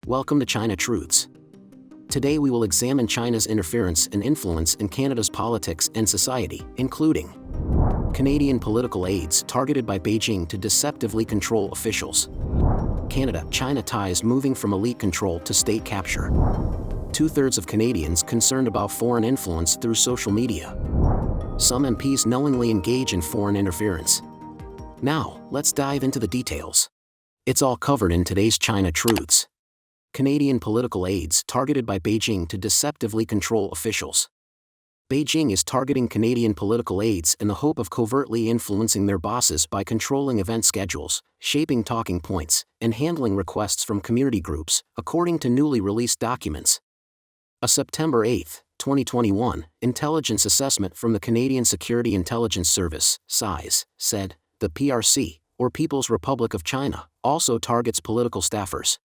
Welcome to China Truths. Today we will examine China's interference and influence in Canada's politics and society, including Canadian political aides targeted by Beijing to deceptively control officials. Canada-China ties moving from elite control to state capture. Two-thirds of Canadians concerned about foreign influence through social media. Some MPs knowingly engage in foreign interference. Now, let's dive into the details. It's all covered in today's China Truths. Canadian political aides targeted by Beijing to deceptively control officials. Beijing is targeting Canadian political aides in the hope of covertly influencing their bosses by controlling event schedules, shaping talking points, and handling requests from community groups, according to newly released documents. A September 8, 2021, intelligence assessment from the Canadian Security Intelligence Service, CSIS, said, the PRC, or People's Republic of China, also targets political staffers.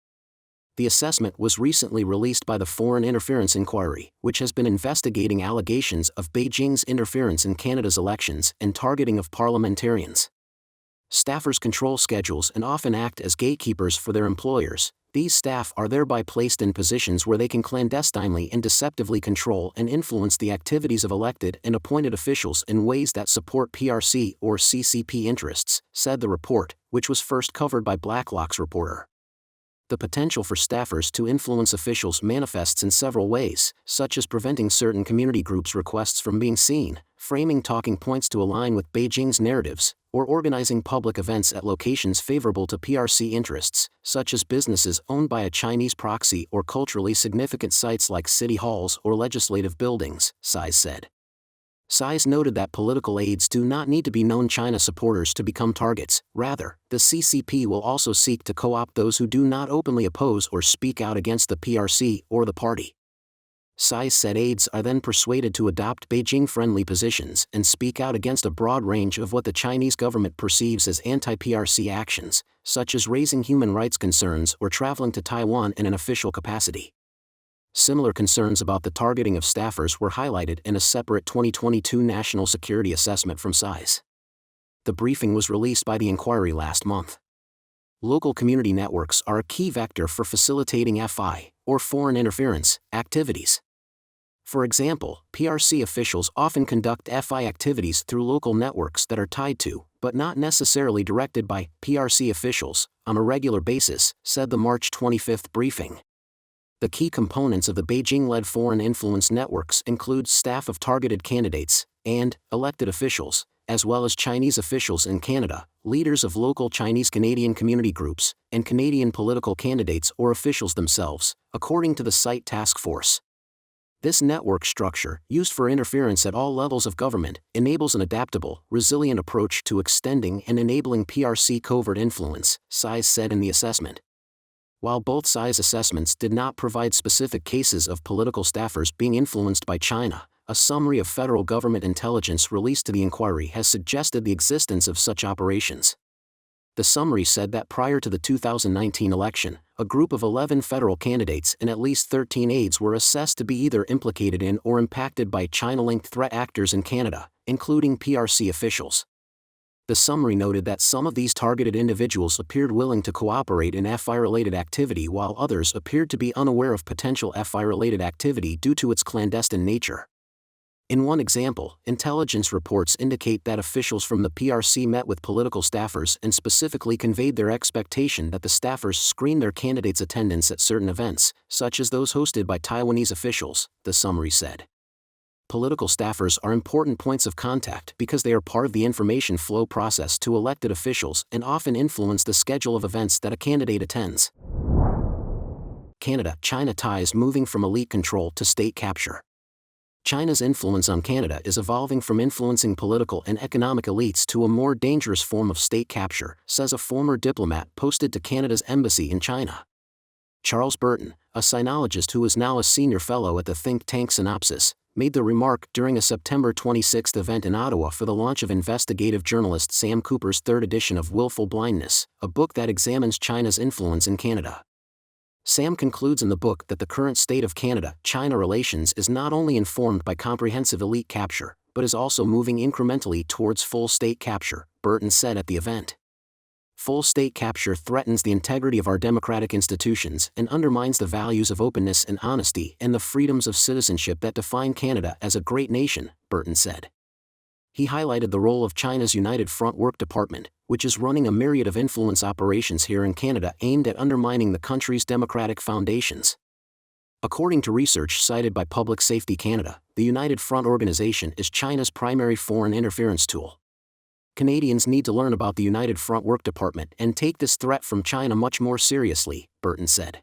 The assessment was recently released by the Foreign Interference Inquiry, which has been investigating allegations of Beijing's interference in Canada's elections and targeting of parliamentarians. Staffers control schedules and often act as gatekeepers for their employers. These staff are thereby placed in positions where they can clandestinely and deceptively control and influence the activities of elected and appointed officials in ways that support PRC or CCP interests, said the report, which was first covered by Blacklock's reporter. The potential for staffers to influence officials manifests in several ways, such as preventing certain community groups' requests from being seen, framing talking points to align with Beijing's narratives, or organizing public events at locations favorable to PRC interests, such as businesses owned by a Chinese proxy or culturally significant sites like city halls or legislative buildings, CSIS said. CSIS noted that political aides do not need to be known China supporters to become targets. Rather, the CCP will also seek to co-opt those who do not openly oppose or speak out against the PRC or the party. CSIS said aides are then persuaded to adopt Beijing-friendly positions and speak out against a broad range of what the Chinese government perceives as anti-PRC actions, such as raising human rights concerns or traveling to Taiwan in an official capacity. Similar concerns about the targeting of staffers were highlighted in a separate 2022 National Security Assessment from CSIS. The briefing was released by the inquiry last month. Local community networks are a key vector for facilitating FI, or foreign interference, activities. For example, PRC officials often conduct FI activities through local networks that are tied to, but not necessarily directed by, PRC officials, on a regular basis, said the March 25 briefing. The key components of the Beijing-led foreign influence networks include staff of targeted candidates and elected officials, as well as Chinese officials in Canada, leaders of local Chinese-Canadian community groups, and Canadian political candidates or officials themselves, according to the site task force. This network structure, used for interference at all levels of government, enables an adaptable, resilient approach to extending and enabling PRC covert influence, CSIS said in the assessment. While both CSIS assessments did not provide specific cases of political staffers being influenced by China, a summary of federal government intelligence released to the inquiry has suggested the existence of such operations. The summary said that prior to the 2019 election, a group of 11 federal candidates and at least 13 aides were assessed to be either implicated in or impacted by China-linked threat actors in Canada, including PRC officials. The summary noted that some of these targeted individuals appeared willing to cooperate in FI-related activity while others appeared to be unaware of potential FI-related activity due to its clandestine nature. In one example, intelligence reports indicate that officials from the PRC met with political staffers and specifically conveyed their expectation that the staffers screen their candidates' attendance at certain events, such as those hosted by Taiwanese officials, the summary said. Political staffers are important points of contact because they are part of the information flow process to elected officials and often influence the schedule of events that a candidate attends. Canada-China ties moving from elite control to state capture. China's influence on Canada is evolving from influencing political and economic elites to a more dangerous form of state capture, says a former diplomat posted to Canada's embassy in China. Charles Burton, a sinologist who is now a senior fellow at the think tank Synopsis, made the remark during a September 26 event in Ottawa for the launch of investigative journalist Sam Cooper's third edition of Willful Blindness, a book that examines China's influence in Canada. Sam concludes in the book that the current state of Canada-China relations is not only informed by comprehensive elite capture, but is also moving incrementally towards full state capture, Burton said at the event. Full state capture threatens the integrity of our democratic institutions and undermines the values of openness and honesty and the freedoms of citizenship that define Canada as a great nation, Burton said. He highlighted the role of China's United Front Work Department, which is running a myriad of influence operations here in Canada aimed at undermining the country's democratic foundations. According to research cited by Public Safety Canada, the United Front organization is China's primary foreign interference tool. Canadians need to learn about the United Front Work Department and take this threat from China much more seriously, Burton said.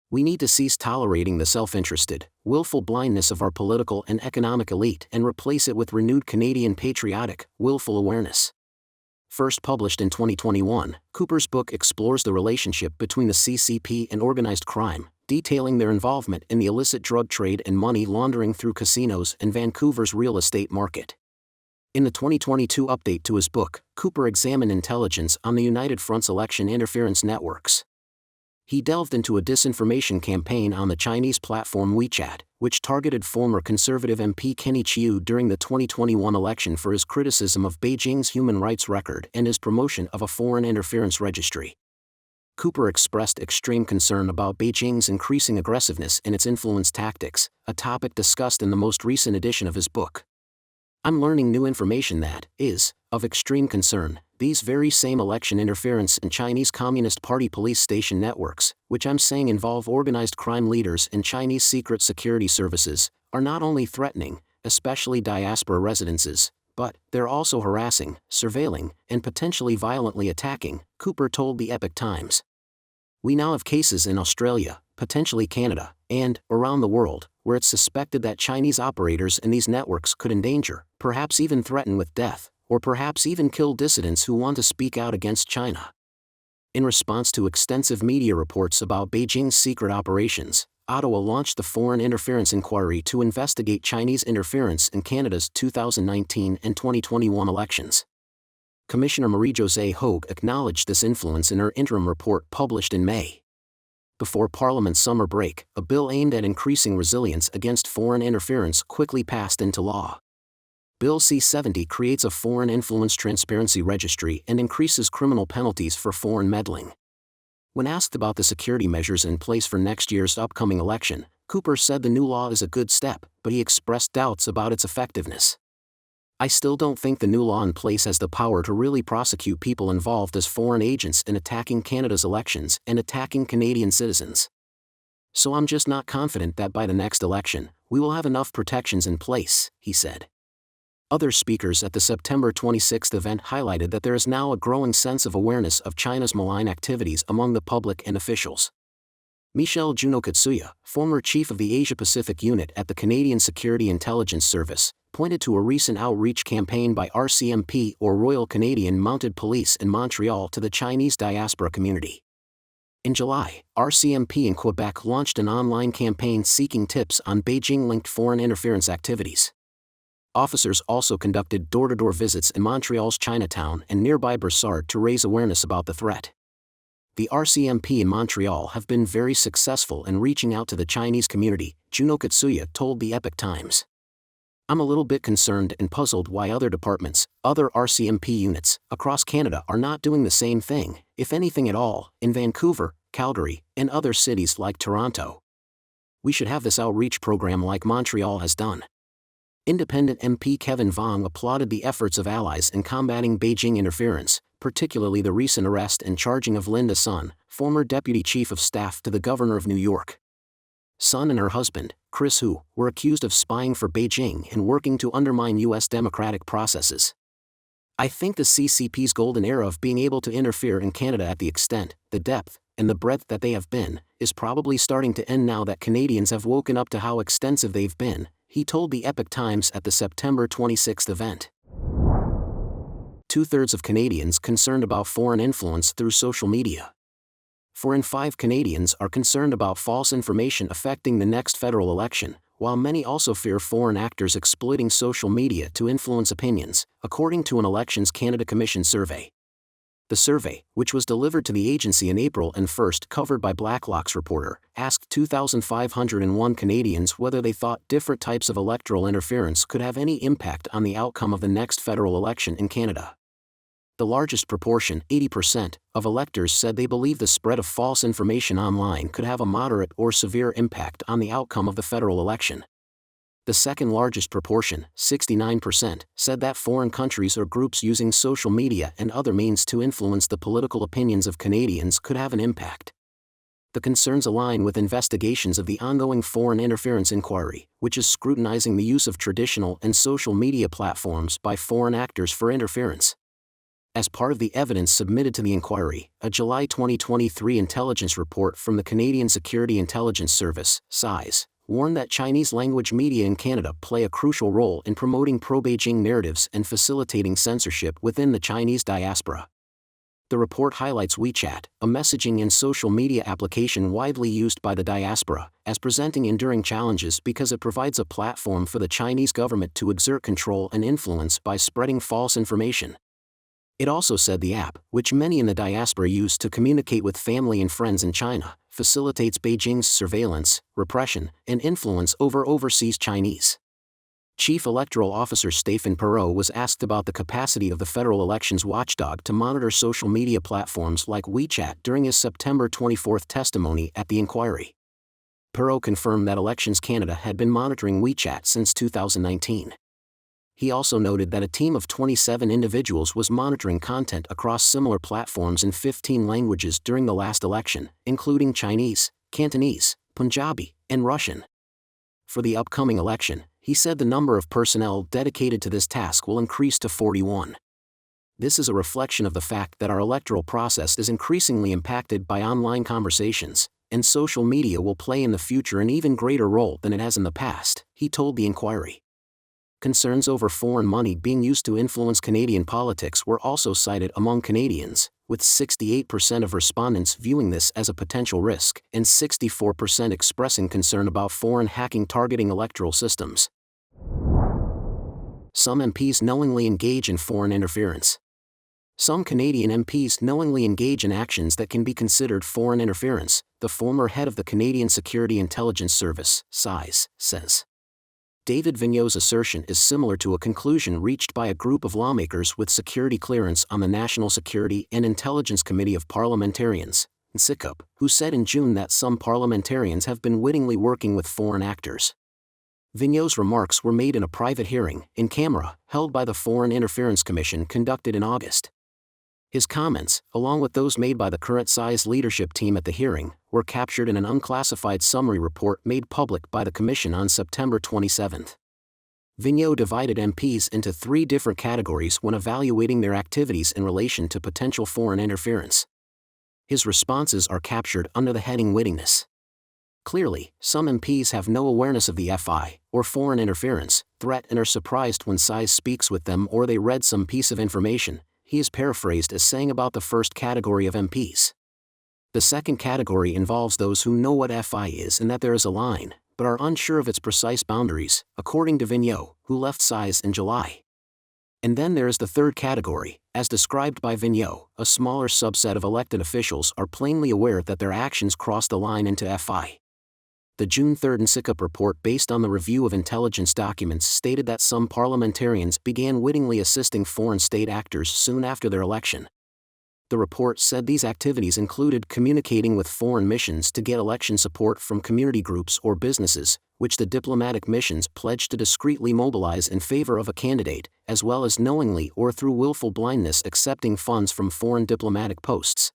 We need to cease tolerating the self-interested, willful blindness of our political and economic elite and replace it with renewed Canadian patriotic, willful awareness. First published in 2021, Cooper's book explores the relationship between the CCP and organized crime, detailing their involvement in the illicit drug trade and money laundering through casinos and Vancouver's real estate market. In the 2022 update to his book, Cooper examined intelligence on the United Front's election interference networks. He delved into a disinformation campaign on the Chinese platform WeChat, which targeted former Conservative MP Kenny Chiu during the 2021 election for his criticism of Beijing's human rights record and his promotion of a foreign interference registry. Cooper expressed extreme concern about Beijing's increasing aggressiveness in its influence tactics, a topic discussed in the most recent edition of his book. I'm learning new information that is of extreme concern. These very same election interference and Chinese Communist Party police station networks, which I'm saying involve organized crime leaders and Chinese secret security services, are not only threatening, especially diaspora residences, but they're also harassing, surveilling, and potentially violently attacking, Cooper told the Epoch Times. We now have cases in Australia, potentially Canada, and around the world, where it's suspected that Chinese operators in these networks could endanger, perhaps even threaten with death, or perhaps even kill dissidents who want to speak out against China. In response to extensive media reports about Beijing's secret operations, Ottawa launched the Foreign Interference Inquiry to investigate Chinese interference in Canada's 2019 and 2021 elections. Commissioner Marie-Josée Hogue acknowledged this influence in her interim report published in May. Before Parliament's summer break, a bill aimed at increasing resilience against foreign interference quickly passed into law. Bill C-70 creates a Foreign Influence Transparency Registry and increases criminal penalties for foreign meddling. When asked about the security measures in place for next year's upcoming election, Cooper said the new law is a good step, but he expressed doubts about its effectiveness. I still don't think the new law in place has the power to really prosecute people involved as foreign agents in attacking Canada's elections and attacking Canadian citizens. So I'm just not confident that by the next election, we will have enough protections in place, he said. Other speakers at the September 26 event highlighted that there is now a growing sense of awareness of China's malign activities among the public and officials. Michelle Juno-Katsuya, former chief of the Asia-Pacific Unit at the Canadian Security Intelligence Service, pointed to a recent outreach campaign by RCMP or Royal Canadian Mounted Police in Montreal to the Chinese diaspora community. In July, RCMP in Quebec launched an online campaign seeking tips on Beijing-linked foreign interference activities. Officers also conducted door-to-door visits in Montreal's Chinatown and nearby Brossard to raise awareness about the threat. The RCMP in Montreal have been very successful in reaching out to the Chinese community, Juno Katsuya told the Epoch Times. I'm a little bit concerned and puzzled why other departments, other RCMP units, across Canada are not doing the same thing, if anything at all, in Vancouver, Calgary, and other cities like Toronto. We should have this outreach program like Montreal has done. Independent MP Kevin Vuong applauded the efforts of allies in combating Beijing interference, particularly the recent arrest and charging of Linda Sun, former deputy chief of staff to the governor of New York. Sun and her husband, Chris Hu, were accused of spying for Beijing and working to undermine U.S. democratic processes. I think the CCP's golden era of being able to interfere in Canada at the extent, the depth, and the breadth that they have been, is probably starting to end now that Canadians have woken up to how extensive they've been, he told the Epoch Times at the September 26 event. Two-thirds of Canadians concerned about foreign influence through social media. 4 in 5 Canadians are concerned about false information affecting the next federal election, while many also fear foreign actors exploiting social media to influence opinions, according to an Elections Canada Commission survey. The survey, which was delivered to the agency in April and first covered by Blacklock's reporter, asked 2,501 Canadians whether they thought different types of electoral interference could have any impact on the outcome of the next federal election in Canada. The largest proportion, 80%, of electors said they believe the spread of false information online could have a moderate or severe impact on the outcome of the federal election. The second largest proportion, 69%, said that foreign countries or groups using social media and other means to influence the political opinions of Canadians could have an impact. The concerns align with investigations of the ongoing Foreign Interference Inquiry, which is scrutinizing the use of traditional and social media platforms by foreign actors for interference. As part of the evidence submitted to the inquiry, a July 2023 intelligence report from the Canadian Security Intelligence Service, CSIS, warned that Chinese-language media in Canada play a crucial role in promoting pro-Beijing narratives and facilitating censorship within the Chinese diaspora. The report highlights WeChat, a messaging and social media application widely used by the diaspora, as presenting enduring challenges because it provides a platform for the Chinese government to exert control and influence by spreading false information. It also said the app, which many in the diaspora use to communicate with family and friends in China, facilitates Beijing's surveillance, repression, and influence over overseas Chinese. Chief Electoral Officer Stephen Perot was asked about the capacity of the federal elections watchdog to monitor social media platforms like WeChat during his September 24 testimony at the inquiry. Perot confirmed that Elections Canada had been monitoring WeChat since 2019. He also noted that a team of 27 individuals was monitoring content across similar platforms in 15 languages during the last election, including Chinese, Cantonese, Punjabi, and Russian. For the upcoming election, he said the number of personnel dedicated to this task will increase to 41. This is a reflection of the fact that our electoral process is increasingly impacted by online conversations, and social media will play in the future an even greater role than it has in the past, he told the inquiry. Concerns over foreign money being used to influence Canadian politics were also cited among Canadians, with 68% of respondents viewing this as a potential risk and 64% expressing concern about foreign hacking targeting electoral systems. Some MPs knowingly engage in foreign interference. Some Canadian MPs knowingly engage in actions that can be considered foreign interference, the former head of the Canadian Security Intelligence Service, CSIS, says. David Vigneault's assertion is similar to a conclusion reached by a group of lawmakers with security clearance on the National Security and Intelligence Committee of Parliamentarians, NSICOP, who said in June that some parliamentarians have been wittingly working with foreign actors. Vigneault's remarks were made in a private hearing, in camera, held by the Foreign Interference Commission conducted in August. His comments, along with those made by the current CSIS leadership team at the hearing, were captured in an unclassified summary report made public by the Commission on September 27. Vigneault divided MPs into three different categories when evaluating their activities in relation to potential foreign interference. His responses are captured under the heading Wittiness. Clearly, some MPs have no awareness of the FI, or foreign interference, threat and are surprised when CSIS speaks with them or they read some piece of information, he is paraphrased as saying about the first category of MPs. The second category involves those who know what FI is and that there is a line, but are unsure of its precise boundaries, according to Vigneault, who left CSIS in July. And then there is the third category, as described by Vigneault, a smaller subset of elected officials are plainly aware that their actions cross the line into FI. The June 3 NSICOP report based on the review of intelligence documents stated that some parliamentarians began wittingly assisting foreign state actors soon after their election. The report said these activities included communicating with foreign missions to get election support from community groups or businesses, which the diplomatic missions pledged to discreetly mobilize in favor of a candidate, as well as knowingly or through willful blindness accepting funds from foreign diplomatic posts.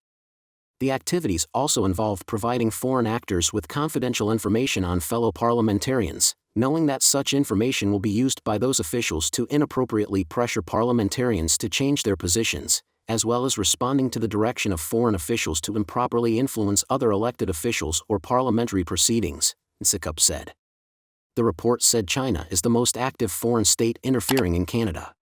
The activities also involve providing foreign actors with confidential information on fellow parliamentarians, knowing that such information will be used by those officials to inappropriately pressure parliamentarians to change their positions, as well as responding to the direction of foreign officials to improperly influence other elected officials or parliamentary proceedings, NSICOP said. The report said China is the most active foreign state interfering in Canada.